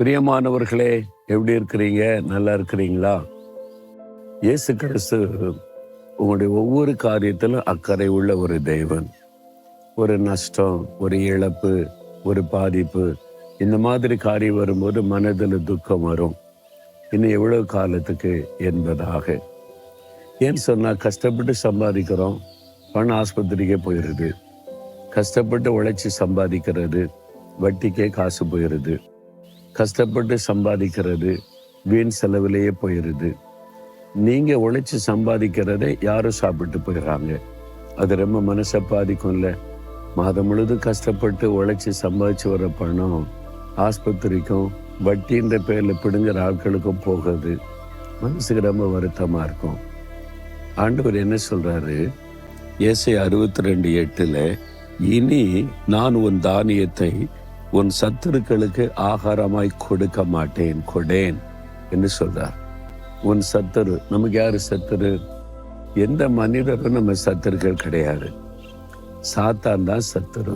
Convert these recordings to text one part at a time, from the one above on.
பிரியமானவர்களே, எப்படி இருக்கிறீங்க? நல்லா இருக்கிறீங்களா? இயேசு கிறிஸ்து உங்களுடைய ஒவ்வொரு காரியத்திலும் அக்கறை உள்ள ஒரு தெய்வன். ஒரு நஷ்டம், ஒரு இழப்பு, ஒரு பாதிப்பு, இந்த மாதிரி காரியம் வரும்போது மனதில் துக்கம் வரும். இன்னும் எவ்வளவு காலத்துக்கு என்பதாக. ஏன்னு சொன்னால், கஷ்டப்பட்டு சம்பாதிக்கிறோம், பணம் ஆஸ்பத்திரிக்கே போயிடுது. கஷ்டப்பட்டு உழைச்சி சம்பாதிக்கிறது, வட்டிக்கே காசு போயிடுது. கஷ்டப்பட்டு சம்பாதிக்கிறது வீண் செலவிலேயே போயிடுது. நீங்கள் உழைச்சி சம்பாதிக்கிறதை யாரும் சாப்பிட்டு போயிடுறாங்க. அது ரொம்ப மனசை பாதிக்கும்ல. மாதம் முழுதும் கஷ்டப்பட்டு உழைச்சி சம்பாதிச்சு வர பணம் ஆஸ்பத்திரிக்கும் வட்டின்ற பேரில் பிடுங்குற ஆட்களுக்கும் போகுது. மனசுக்கு ரொம்ப வருத்தமாக இருக்கும். ஆண்டவர் என்ன சொல்கிறாரு? ஏசாயா 62:8, இனி நான் உன் தானியத்தை உன் சத்துருக்களுக்கு ஆகாரமாய் கொடுக்க மாட்டேன், கொடேன் என்று சொல்றார். உன் சத்துரு, நமக்கு யாரு சத்துரு? எந்த மனிதரும் நம்ம சத்துருக்கள் கிடையாது. சாத்தான் தான் சத்துரு.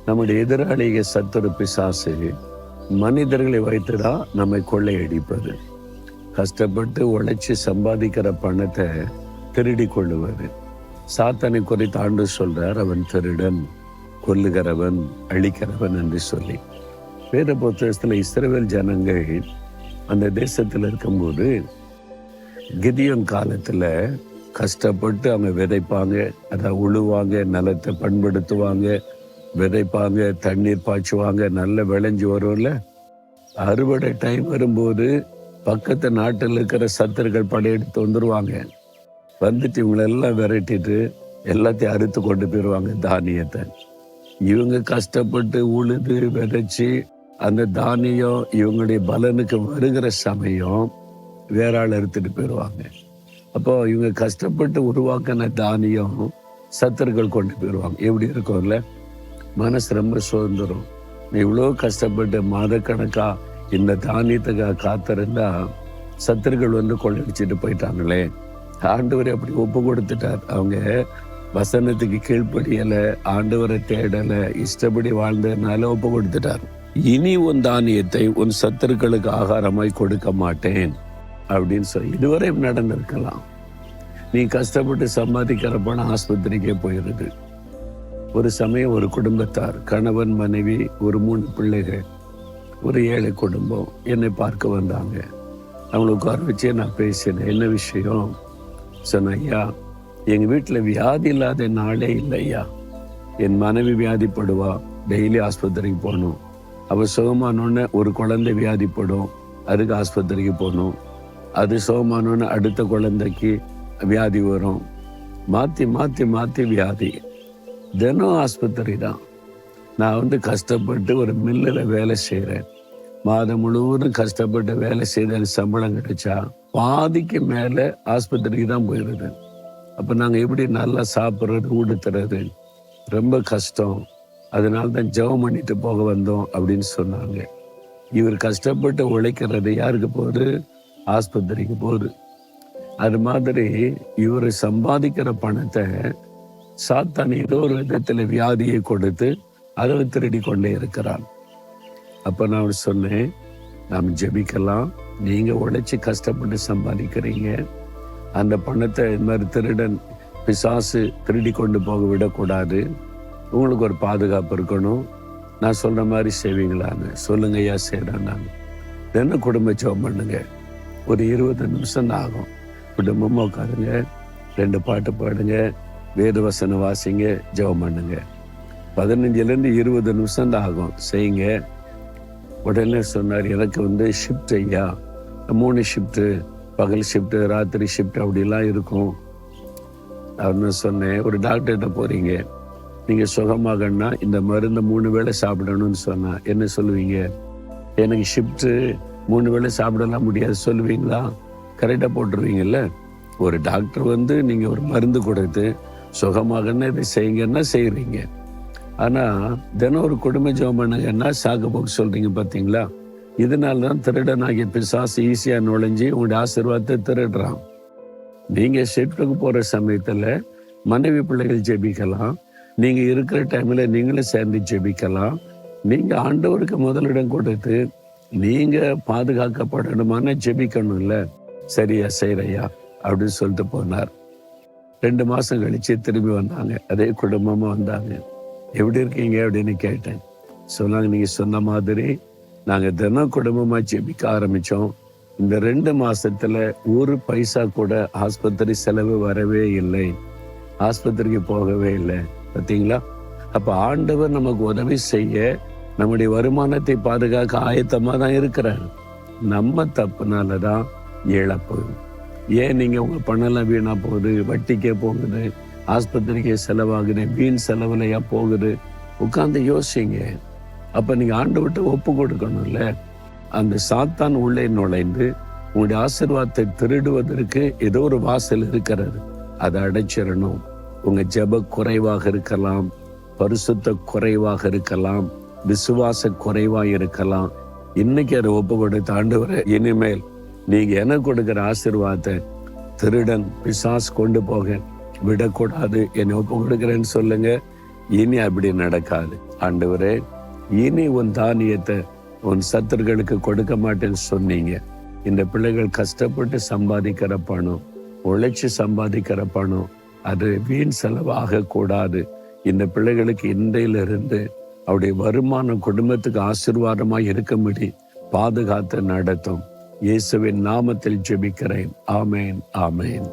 நம்முடைய எதிராளிக சத்துரு பிசாசு மனிதர்களை வைத்துதான் நம்மை கொள்ளையடிப்பது. கஷ்டப்பட்டு உழைச்சி சம்பாதிக்கிற பணத்தை திருடி கொள்ளுவது. சாத்தானை குறித்து ஆண்டவர் சொல்றார், அவன் திருடன், கொல்லுகிறவன், அழிக்கிறவன் என்று சொல்லி. வேத புத்தகத்தில் இஸ்ரவேல் ஜனங்கள் அந்த தேசத்தில் இருக்கும்போது கிதியோன் காலத்தில் கஷ்டப்பட்டு அவங்க விதைப்பாங்க, அதை உழுவாங்க, நிலத்தை பண்படுத்துவாங்க, விதைப்பாங்க, தண்ணீர் பாய்ச்சுவாங்க, நல்ல விளைஞ்சி வரும்ல. அறுவடை டைம் வரும்போது பக்கத்து நாட்டில் இருக்கிற சத்துருக்கள் படையெடுத்து வந்துடுவாங்க. வந்துட்டு இவங்களெல்லாம் விரட்டிட்டு எல்லாத்தையும் அறுத்து கொண்டு போயிடுவாங்க தானியத்தை. இவங்க கஷ்டப்பட்டு உழுது விதைச்சி அந்த தானியம் இவங்களுடைய பலனுக்கு வருகிற சமயம் வேற ஆள் அறுத்துட்டு போயிடுவாங்க. அப்போ இவங்க கஷ்டப்பட்டு உருவாக்கின தானியம் சத்துருக்கள் கொண்டு போயிடுவாங்க. எப்படி இருக்கும்ல, மனசு ரொம்ப சுதந்திரம். இவ்வளோ கஷ்டப்பட்டு மாதக்கணக்கா இந்த தானியத்துக்காக காத்திருந்தா சத்துருக்கள் வந்து கொள்ளடிச்சிட்டு போயிட்டாங்களே. ஆண்டவரை அப்படி ஒப்பு கொடுத்துட்டார். அவங்க வசனத்துக்கு கீழ்ப்படியலை, ஆண்டவரை தேடலை, இஷ்டப்படி வாழ்ந்ததுனால ஒப்பு கொடுத்துட்டார். இனி உன் தானியத்தை உன் சத்துருக்களுக்கு ஆகாரமாய் கொடுக்க மாட்டேன் அப்படின்னு சொல்லி இதுவரை நடந்திருக்கலாம். நீ கஷ்டப்பட்டு சம்பாதிக்கிற பணம் ஆஸ்பத்திரிக்கே போயிடுது. ஒரு சமயம் ஒரு குடும்பத்தார், கணவன், மனைவி, ஒரு 3 பிள்ளைகள், ஒரு ஏழை குடும்பம் என்னை பார்க்க வந்தாங்க. அவங்களை உட்கார வச்சு நான் பேசினேன். என்ன விஷயம் சொன்ன? ஐயா, எங்கள் வீட்டில் வியாதி இல்லாத நாளே இல்லையா. என் மனைவி வியாதிப்படுவா, டெய்லி ஆஸ்பத்திரிக்கு போகணும். அவள் சுகமானோன்னு ஒரு குழந்தை வியாதிப்படும், அதுக்கு ஆஸ்பத்திரிக்கு போகணும். அது சுகமானோன்னு அடுத்த குழந்தைக்கு வியாதி வரும். மாற்றி மாற்றி மாற்றி வியாதி, தினம் ஆஸ்பத்திரி தான். நான் கஷ்டப்பட்டு ஒரு மில்லில் வேலை செய்கிறேன். மாதம் முழுவதும் கஷ்டப்பட்டு வேலை செய்த சம்பளம் கிடைச்சா பாதிக்கு மேலே ஆஸ்பத்திரிக்கு தான் போயிடுது. அப்போ நாங்கள் எப்படி நல்லா சாப்பிட்றது, ஊடுத்துறது, ரொம்ப கஷ்டம். அதனால தான் ஜெபம் பண்ணிட்டு போக வந்தோம் அப்படின்னு சொன்னாங்க. இவர் கஷ்டப்பட்டு உழைக்கிறது யாருக்கு போகுது? ஆஸ்பத்திரிக்கு போகுது. அது மாதிரி இவர் சம்பாதிக்கிற பணத்தை சாத்தான் ஏதோ ஒரு விதத்தில் வியாதியை கொடுத்து அதை திருடி கொண்டே இருக்கிறான். அப்போ நான் சொன்னேன், நாம் ஜெபிக்கலாம். நீங்கள் உழைச்சி கஷ்டப்பட்டு சம்பாதிக்கிறீங்க, அந்த பணத்தை இந்த மாதிரி திருடன் பிசாசு திருடி கொண்டு போக விடக்கூடாது. உங்களுக்கு ஒரு பாதுகாப்பு இருக்கணும். நான் சொல்கிற மாதிரி செய்வீங்களான்னு சொல்லுங்க. ஐயா செய்கிறேன். நான் தினம் குடும்ப ஜெபம் பண்ணுங்க. ஒரு 20 நிமிஷம் தான் ஆகும். குடும்பமாக உட்காருங்க, 2 பாட்டு பாடுங்க, வேத வசனம் வாசிங்க, ஜெபம் பண்ணுங்க. 15லேருந்து 20 நிமிஷம் தான் ஆகும். செய்யுங்க. உடனே சொன்னார், எனக்கு ஷிஃப்ட் ஐயா, 3 ஷிஃப்ட்டு, பகல் ஷிஃப்ட்டு, ராத்திரி ஷிஃப்ட் அப்படிலாம் இருக்கும். அப்படின்னு சொன்னேன். ஒரு டாக்டர்கிட்ட போகிறீங்க, நீங்கள் சுகமாகன்னா இந்த மருந்து 3 வேளை சாப்பிடணும்னு சொன்னா என்ன சொல்லுவீங்க? எனக்கு ஷிஃப்ட்டு 3 வேளை சாப்பிடலாம் முடியாது சொல்லுவீங்களா? கரெக்டாக போட்டுருவீங்கல்ல. ஒரு டாக்டர் நீங்கள் ஒரு மருந்து கொடுத்து சுகமாகன்னா இதை செய்யுங்கன்னா செய்கிறீங்க. ஆனால் தினம் ஒரு குடும்ப ஜெபம் பண்ணுங்கன்னா சாக்கு போக்கு சொல்கிறீங்க. பார்த்தீங்களா? இதனால தான் திருடனாகிய பிசாசு ஈஸியாக நுழைஞ்சி உங்களுடைய ஆசீர்வாதத்தை திருடுறான். நீங்கள் ஷிஃப்ட்டுக்கு போகிற சமயத்தில் மனைவி பிள்ளைகள் ஜெபிக்கலாம். நீங்கள் இருக்கிற டைமில் நீங்களும் சேர்ந்து ஜெபிக்கலாம். நீங்கள் ஆண்டவருக்கு முதலிடம் கொடுத்து நீங்க பாதுகாக்கப்படணுமான ஜெபிக்கணும்ல. சரியா செய்யறையா அப்படின்னு சொல்லிட்டு போனார். 2 மாசம் கழிச்சு திரும்பி வந்தாங்க. அதே குடும்பமா வந்தாங்க. எப்படி இருக்கீங்க அப்படின்னு கேட்டேன். சொன்னாங்க, நீங்க சொன்ன மாதிரி நாங்க தினம் குடும்பமா ஜெபிக்க ஆரம்பிச்சோம். இந்த 2 மாசத்துல ஒரு பைசா கூட ஆஸ்பத்திரி செலவு வரவே இல்லை. ஆஸ்பத்திரிக்கு போகவே இல்லை. பார்த்தீங்களா? அப்ப ஆண்டவர் நமக்கு உதவி செய்ய நம்முடைய வருமானத்தை பாதுகாக்க ஆயத்தமா தான் இருக்கிறார். நம்ம தப்புனாலதான் இழப்பு. ஏன் நீங்க உங்க பணம்லாம் வீணா போகுது, வட்டிக்கே போகுது, ஆஸ்பத்திரிக்கே செலவாகுது, வீண் செலவுலையா போகுது? உட்கார்ந்து யோசிங்க. அப்ப நீங்க ஆண்டவர்கிட்ட ஒப்பு கொடுக்கணும்ல. அந்த சாத்தான் உள்ளே நுழைந்து உங்களுடைய ஆசீர்வாதத்தை திருடுவதற்கு ஏதோ ஒரு வாசல் இருக்கிறது. அதை அடைச்சிடணும். உங்க ஜெப குறைவாக இருக்கலாம், பரிசுத்த குறைவாக இருக்கலாம், விசுவாச குறைவா இருக்கலாம். இன்னைக்கு அதை ஒப்பு கொடுத்து, ஆண்டவரே, இனிமேல் நீங்க எனக்கு கொடுக்கிற ஆசீர்வாதத்தை திருடன் பிசாசு கொண்டு போக விடக்கூடாது, என்னை ஒப்பு கொடுக்கிறேன்னு சொல்லுங்க. இனி அப்படி நடக்காது. ஆண்டவரே, இனி உன் தானியத்தை உன் சத்துருக்களுக்கு கொடுக்க மாட்டேன்னு சொன்னீங்க. இந்த பிள்ளைகள் கஷ்டப்பட்டு சம்பாதிக்கிற பணம், உழைச்சி சம்பாதிக்கிற பணம், அது வீண் செலவாக கூடாது. இந்த பிள்ளைகளுக்கு இன்றையிலிருந்து அவருடைய வருமானம் குடும்பத்துக்கு ஆசீர்வாதமாய் இருக்கும்படி பாதுகாத்து நடத்தும். இயேசுவின் நாமத்தில் ஜெபிக்கிறேன். ஆமேன், ஆமேன்.